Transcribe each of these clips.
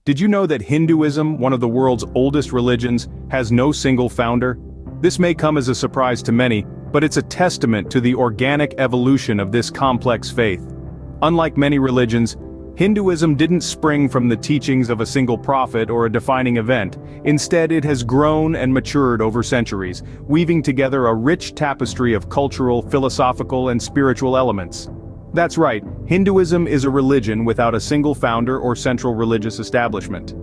Did you know that Hinduism, one of the world's oldest religions, has no single founder? This may come as a surprise to many, but it's a testament to the organic evolution of this complex faith. Unlike many religions, Hinduism didn't spring from the teachings of a single prophet or a defining event. Instead, it has grown and matured over centuries, weaving together a rich tapestry of cultural, philosophical, and spiritual elements. That's right, Hinduism is a religion without a single founder or central religious establishment.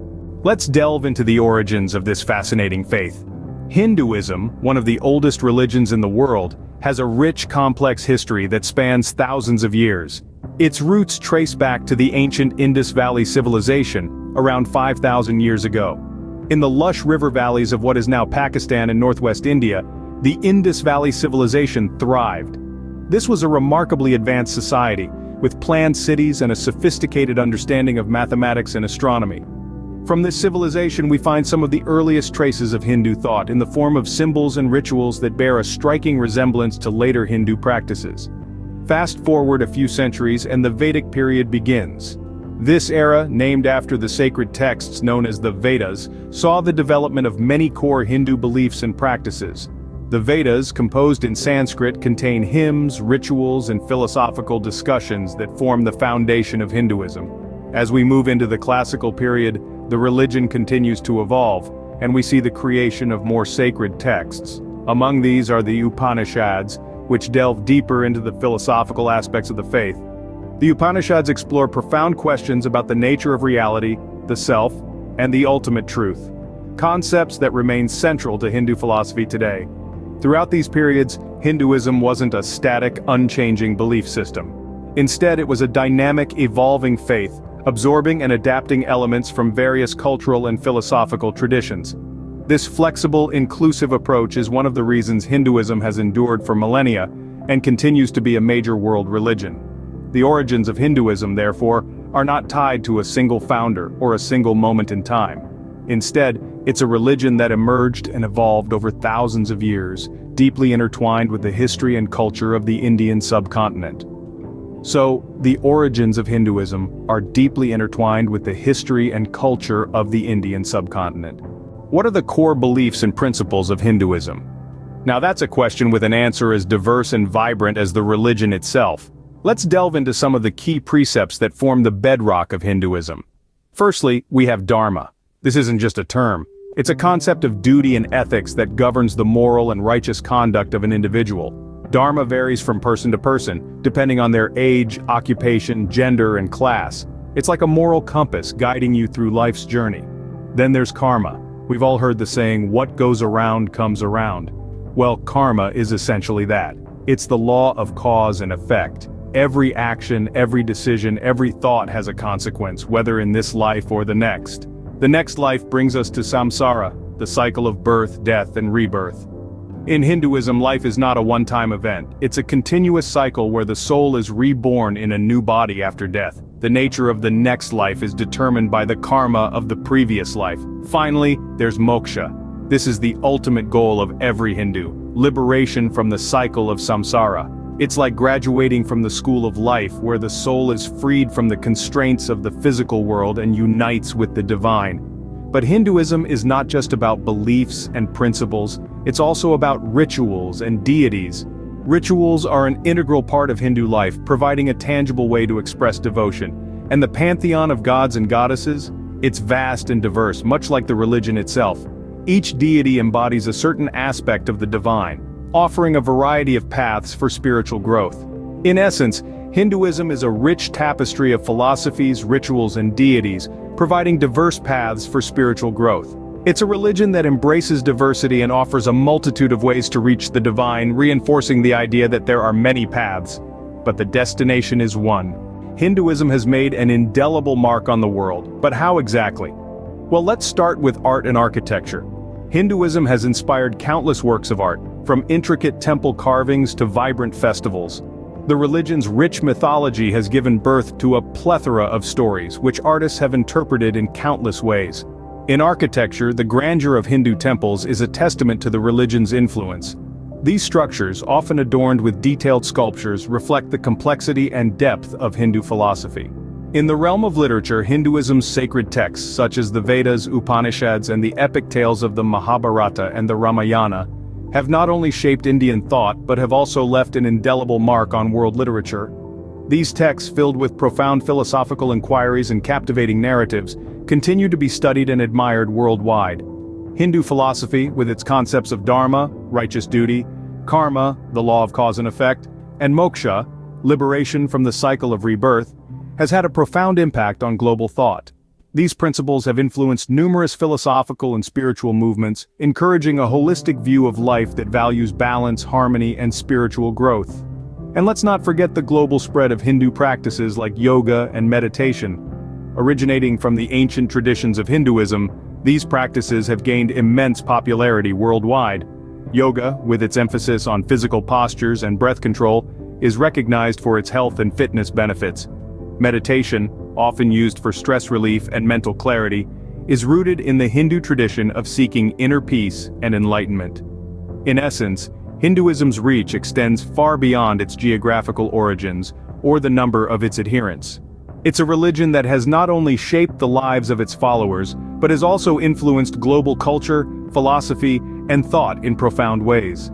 Let's delve into the origins of this fascinating faith. Hinduism, one of the oldest religions in the world, has a rich, complex history that spans thousands of years. Its roots trace back to the ancient Indus Valley civilization, around 5,000 years ago. In the lush river valleys of what is now Pakistan and northwest India, the Indus Valley civilization thrived. This was a remarkably advanced society, with planned cities and a sophisticated understanding of mathematics and astronomy. From this civilization we find some of the earliest traces of Hindu thought in the form of symbols and rituals that bear a striking resemblance to later Hindu practices. Fast forward a few centuries and the Vedic period begins. This era, named after the sacred texts known as the Vedas, saw the development of many core Hindu beliefs and practices. The Vedas, composed in Sanskrit, contain hymns, rituals, and philosophical discussions that form the foundation of Hinduism. As we move into the classical period, the religion continues to evolve, and we see the creation of more sacred texts. Among these are the Upanishads, which delve deeper into the philosophical aspects of the faith. The Upanishads explore profound questions about the nature of reality, the self, and the ultimate truth. Concepts that remain central to Hindu philosophy today. Throughout these periods, Hinduism wasn't a static, unchanging belief system. Instead, it was a dynamic, evolving faith, absorbing and adapting elements from various cultural and philosophical traditions. This flexible, inclusive approach is one of the reasons Hinduism has endured for millennia and continues to be a major world religion. The origins of Hinduism, therefore, are not tied to a single founder or a single moment in time. Instead, it's a religion that emerged and evolved over thousands of years, deeply intertwined with the history and culture of the Indian subcontinent. So, the origins of Hinduism are deeply intertwined with the history and culture of the Indian subcontinent. What are the core beliefs and principles of Hinduism? Now that's a question with an answer as diverse and vibrant as the religion itself. Let's delve into some of the key precepts that form the bedrock of Hinduism. Firstly, we have Dharma. This isn't just a term. It's a concept of duty and ethics that governs the moral and righteous conduct of an individual. Dharma varies from person to person, depending on their age, occupation, gender, and class. It's like a moral compass guiding you through life's journey. Then there's karma. We've all heard the saying, "What goes around comes around." Well, karma is essentially that. It's the law of cause and effect. Every action, every decision, every thought has a consequence, whether in this life or the next. The next life brings us to samsara, the cycle of birth, death, and rebirth. In Hinduism, life is not a one-time event. It's a continuous cycle where the soul is reborn in a new body after death. The nature of the next life is determined by the karma of the previous life. Finally, there's moksha. This is the ultimate goal of every Hindu, liberation from the cycle of samsara. It's like graduating from the school of life, where the soul is freed from the constraints of the physical world and unites with the divine. But Hinduism is not just about beliefs and principles, it's also about rituals and deities. Rituals are an integral part of Hindu life, providing a tangible way to express devotion. And the pantheon of gods and goddesses? It's vast and diverse, much like the religion itself. Each deity embodies a certain aspect of the divine, offering a variety of paths for spiritual growth. In essence, Hinduism is a rich tapestry of philosophies, rituals, and deities, providing diverse paths for spiritual growth. It's a religion that embraces diversity and offers a multitude of ways to reach the divine, reinforcing the idea that there are many paths, but the destination is one. Hinduism has made an indelible mark on the world, but how exactly? Well, let's start with art and architecture. Hinduism has inspired countless works of art, from intricate temple carvings to vibrant festivals. The religion's rich mythology has given birth to a plethora of stories, which artists have interpreted in countless ways. In architecture, the grandeur of Hindu temples is a testament to the religion's influence. These structures, often adorned with detailed sculptures, reflect the complexity and depth of Hindu philosophy. In the realm of literature, Hinduism's sacred texts such as the Vedas, Upanishads, and the epic tales of the Mahabharata and the Ramayana have not only shaped Indian thought but have also left an indelible mark on world literature. These texts, filled with profound philosophical inquiries and captivating narratives, continue to be studied and admired worldwide. Hindu philosophy, with its concepts of dharma, righteous duty, karma, the law of cause and effect, and moksha, liberation from the cycle of rebirth, has had a profound impact on global thought. These principles have influenced numerous philosophical and spiritual movements, encouraging a holistic view of life that values balance, harmony, and spiritual growth. And let's not forget the global spread of Hindu practices like yoga and meditation. Originating from the ancient traditions of Hinduism, these practices have gained immense popularity worldwide. Yoga, with its emphasis on physical postures and breath control, is recognized for its health and fitness benefits. Meditation, often used for stress relief and mental clarity, is rooted in the Hindu tradition of seeking inner peace and enlightenment. In essence, Hinduism's reach extends far beyond its geographical origins or the number of its adherents. It's a religion that has not only shaped the lives of its followers, but has also influenced global culture, philosophy, and thought in profound ways.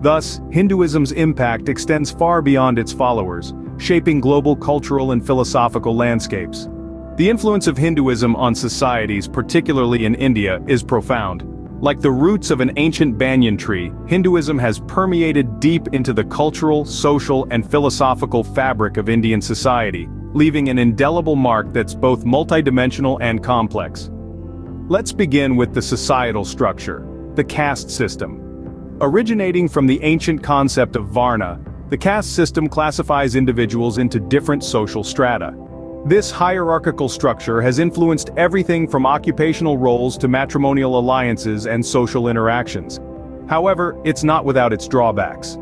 Thus, Hinduism's impact extends far beyond its followers, shaping global cultural and philosophical landscapes. The influence of Hinduism on societies, particularly in India, is profound. Like the roots of an ancient banyan tree, Hinduism has permeated deep into the cultural, social, and philosophical fabric of Indian society, leaving an indelible mark that's both multidimensional and complex. Let's begin with the societal structure, the caste system. Originating from the ancient concept of varna, the caste system classifies individuals into different social strata. This hierarchical structure has influenced everything from occupational roles to matrimonial alliances and social interactions. However, it's not without its drawbacks.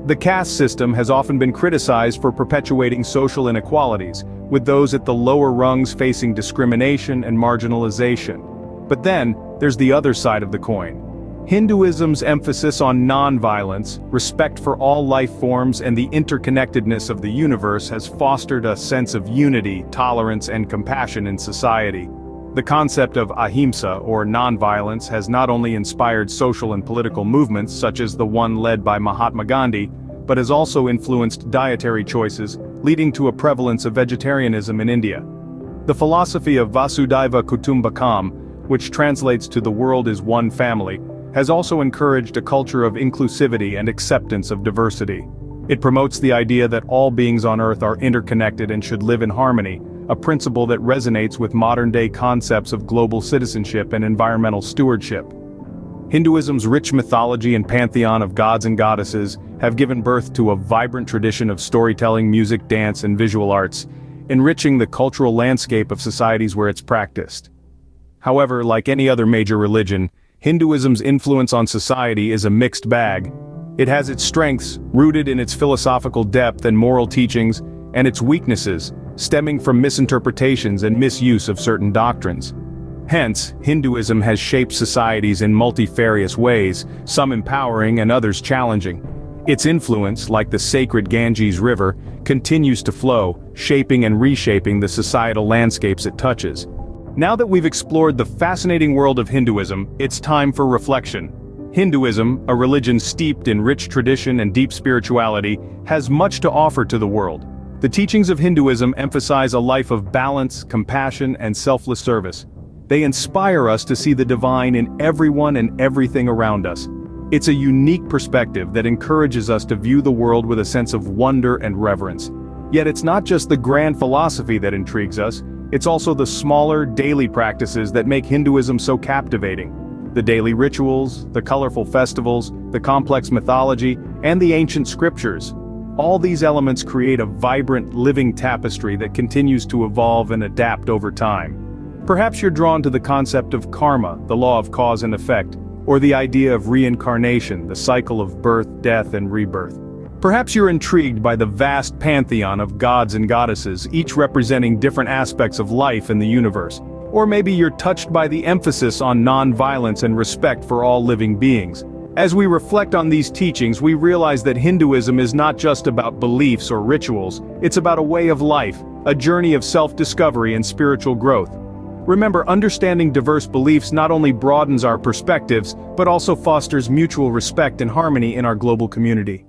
The caste system has often been criticized for perpetuating social inequalities, with those at the lower rungs facing discrimination and marginalization. But then, there's the other side of the coin. Hinduism's emphasis on non-violence, respect for all life forms, and the interconnectedness of the universe has fostered a sense of unity, tolerance, and compassion in society. The concept of ahimsa, or non-violence, has not only inspired social and political movements such as the one led by Mahatma Gandhi, but has also influenced dietary choices, leading to a prevalence of vegetarianism in India. The philosophy of Vasudhaiva Kutumbakam, which translates to "the world is one family," has also encouraged a culture of inclusivity and acceptance of diversity. It promotes the idea that all beings on Earth are interconnected and should live in harmony, a principle that resonates with modern-day concepts of global citizenship and environmental stewardship. Hinduism's rich mythology and pantheon of gods and goddesses have given birth to a vibrant tradition of storytelling, music, dance, and visual arts, enriching the cultural landscape of societies where it's practiced. However, like any other major religion, Hinduism's influence on society is a mixed bag. It has its strengths, rooted in its philosophical depth and moral teachings, and its weaknesses, stemming from misinterpretations and misuse of certain doctrines. Hence, Hinduism has shaped societies in multifarious ways, some empowering and others challenging. Its influence, like the sacred Ganges River, continues to flow, shaping and reshaping the societal landscapes it touches. Now that we've explored the fascinating world of Hinduism, it's time for reflection. Hinduism, a religion steeped in rich tradition and deep spirituality, has much to offer to the world. The teachings of Hinduism emphasize a life of balance, compassion, and selfless service. They inspire us to see the divine in everyone and everything around us. It's a unique perspective that encourages us to view the world with a sense of wonder and reverence. Yet it's not just the grand philosophy that intrigues us, it's also the smaller, daily practices that make Hinduism so captivating. The daily rituals, the colorful festivals, the complex mythology, and the ancient scriptures. All these elements create a vibrant, living tapestry that continues to evolve and adapt over time. Perhaps you're drawn to the concept of karma, the law of cause and effect, or the idea of reincarnation, the cycle of birth, death, and rebirth. Perhaps you're intrigued by the vast pantheon of gods and goddesses, each representing different aspects of life in the universe. Or maybe you're touched by the emphasis on non-violence and respect for all living beings. As we reflect on these teachings, we realize that Hinduism is not just about beliefs or rituals, it's about a way of life, a journey of self-discovery and spiritual growth. Remember, understanding diverse beliefs not only broadens our perspectives, but also fosters mutual respect and harmony in our global community.